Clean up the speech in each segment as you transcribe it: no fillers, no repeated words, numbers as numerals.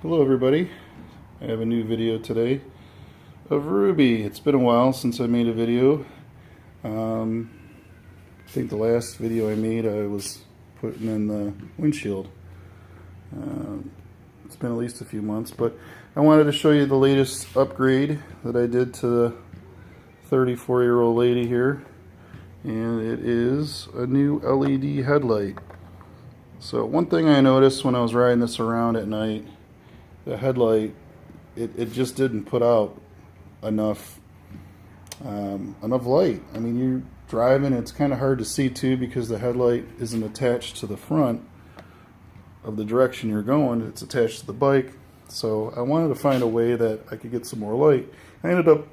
Hello everybody, I have a new video today of Ruby. It's been a while since I made a video. I think the last video I made I was putting in the windshield. It's been at least a few months, but I wanted to show you the latest upgrade that I did to the 34-year-old lady here, and it is a new LED headlight. So one thing I noticed when I was riding this around at night, the headlight, it just didn't put out enough light. I mean, you're driving, it's kind of hard to see too because the headlight isn't attached to the front of the direction you're going. It's attached to the bike. So I wanted to find a way that I could get some more light. I ended up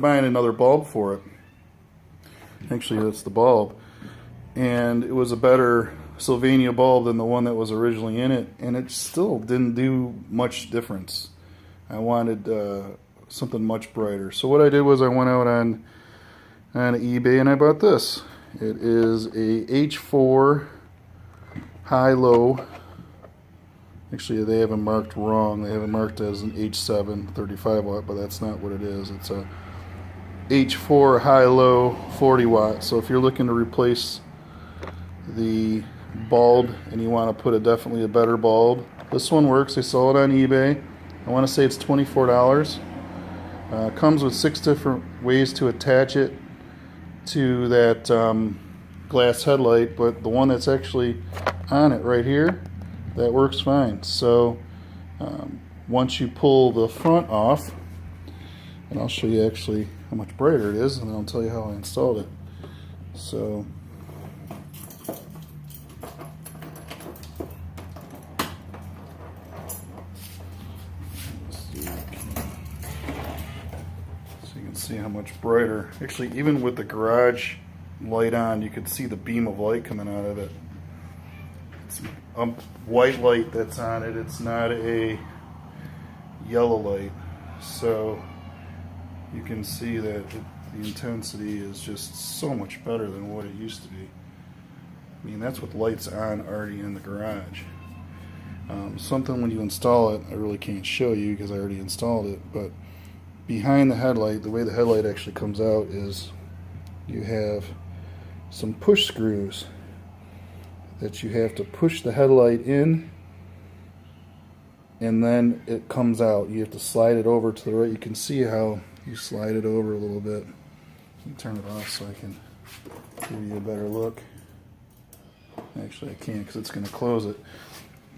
buying another bulb for it. Actually, that's the bulb, and it was a better Sylvania bulb than the one that was originally in it, and it still didn't do much difference. I wanted something much brighter. So what I did was I went out on eBay and I bought this. It is a H4 high-low. Actually, they have it marked wrong. They have it marked as an H7 35 watt, but that's not what it is. It's a H4 high-low 40 watt. So if you're looking to replace the bulb and you want to put definitely a better bulb, this one works. They sell it on eBay. I want to say it's $24. Comes with 6 different ways to attach it to that glass headlight, but the one that's actually on it right here, that works fine. So once you pull the front off, and I'll show you actually how much brighter it is, and I'll tell you how I installed it. So you can see how much brighter. Actually, even with the garage light on, you could see the beam of light coming out of it. It's a white light that's on it. It's not a yellow light. So you can see that the intensity is just so much better than what it used to be. I mean, that's with lights on already in the garage. Something when you install it, I really can't show you because I already installed it, but behind the headlight, the way the headlight actually comes out is you have some push screws that you have to push the headlight in, and then it comes out. You have to slide it over to the right. You can see how you slide it over a little bit. Let me turn it off so I can give you a better look. Actually, I can't because it's going to close it.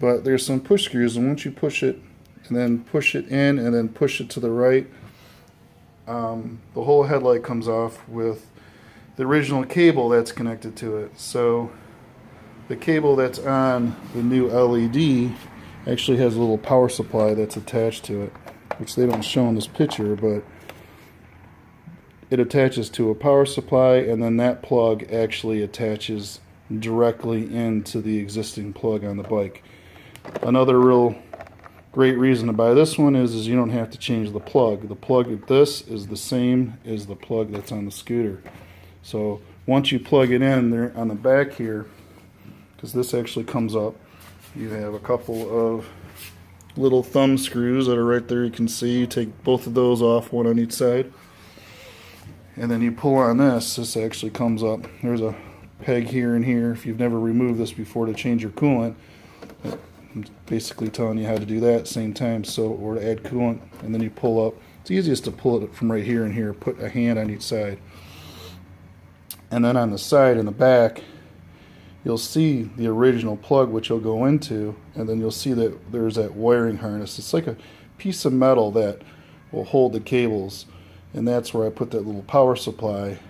But there's some push screws, and once you push it and then push it in and then push it to the right, the whole headlight comes off with the original cable that's connected to it. So the cable that's on the new LED actually has a little power supply that's attached to it, which they don't show in this picture, but it attaches to a power supply, and then that plug actually attaches directly into the existing plug on the bike. Another real great reason to buy this one is you don't have to change the plug. The plug of this is the same as the plug that's on the scooter. So once you plug it in there on the back here, because this actually comes up, you have a couple of little thumb screws that are right there. You can see, you take both of those off, one on each side, and then you pull on this. This actually comes up. There's a peg here and here. If you've never removed this before to change your coolant, I'm basically telling you how to do that at the same time. So, or to add coolant, and then you pull up. It's easiest to pull it from right here and here. Put a hand on each side, and then on the side and the back, you'll see the original plug which you'll go into, and then you'll see that there's that wiring harness. It's like a piece of metal that will hold the cables, and that's where I put that little power supply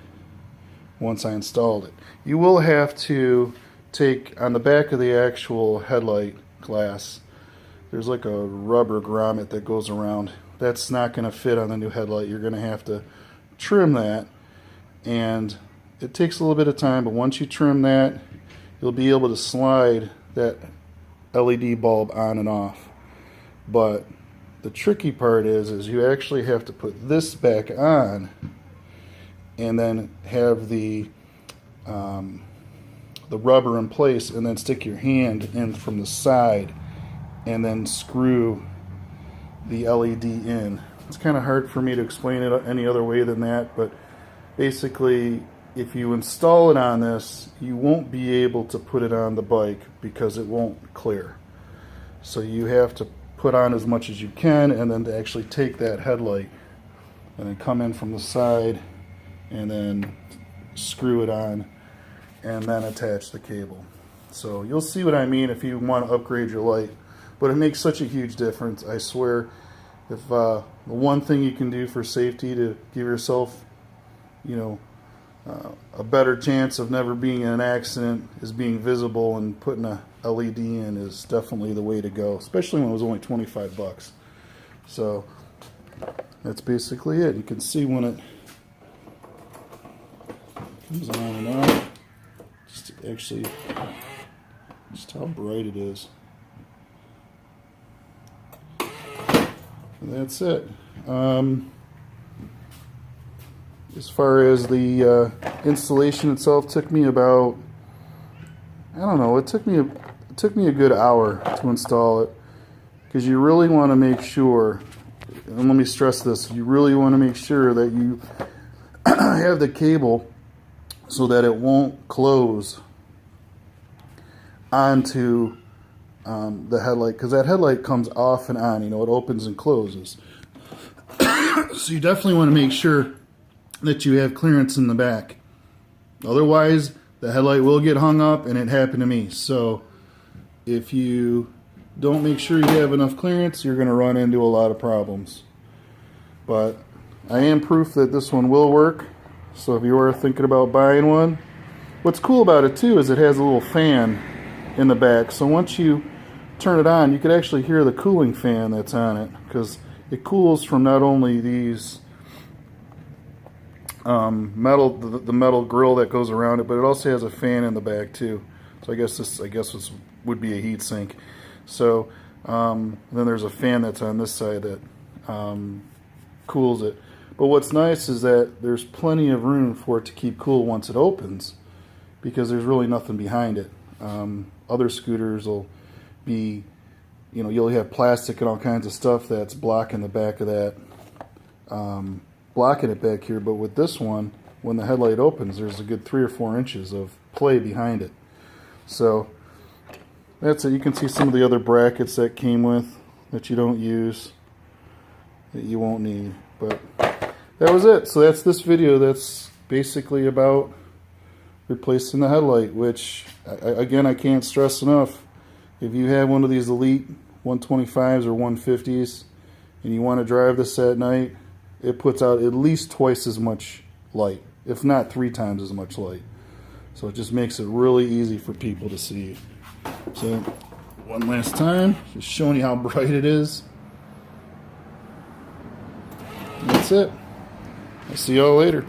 once I installed it. You will have to take, on the back of the actual headlight glass, there's like a rubber grommet that goes around. That's not going to fit on the new headlight. You're going to have to trim that, and it takes a little bit of time, but once you trim that, you'll be able to slide that LED bulb on and off. But the tricky part is you actually have to put this back on and then have the rubber in place, and then stick your hand in from the side and then screw the LED in. It's kind of hard for me to explain it any other way than that, but basically if you install it on this, you won't be able to put it on the bike because it won't clear. So you have to put on as much as you can, and then to actually take that headlight and then come in from the side and then screw it on and then attach the cable. So you'll see what I mean if you want to upgrade your light, but it makes such a huge difference. I swear, if the one thing you can do for safety to give yourself, you know, a better chance of never being in an accident is being visible, and putting a LED in is definitely the way to go, especially when it was only 25 bucks. So that's basically it. You can see when it comes on and off, just actually just how bright it is. And that's it. As far as the installation itself, took me about, I don't know, it took me a good hour to install it, because you really want to make sure, and let me stress this, you really want to make sure that you have the cable so that it won't close onto the headlight, because that headlight comes off and on, you know, it opens and closes. So you definitely want to make sure that you have clearance in the back. Otherwise, the headlight will get hung up, and it happened to me. So if you don't make sure you have enough clearance, you're going to run into a lot of problems. But I am proof that this one will work. So if you are thinking about buying one, what's cool about it too is it has a little fan in the back. So once you turn it on, you could actually hear the cooling fan that's on it, because it cools from not only these the metal grill that goes around it, but it also has a fan in the back too. So I guess this would be a heat sink. So then there's a fan that's on this side that cools it. But what's nice is that there's plenty of room for it to keep cool once it opens, because there's really nothing behind it. Other scooters will be, you know, you'll have plastic and all kinds of stuff that's blocking the back of that, blocking it back here. But with this one, when the headlight opens, there's a good 3 or 4 inches of play behind it. So that's it. You can see some of the other brackets that came with that you don't use, that you won't need. But that was it. So that's this video. That's basically about replacing the headlight, which again, I can't stress enough. If you have one of these Elite 125s or 150s and you want to drive this at night, it puts out at least twice as much light, if not 3 times as much light. So it just makes it really easy for people to see. So one last time, just showing you how bright it is. That's it. I'll see y'all later.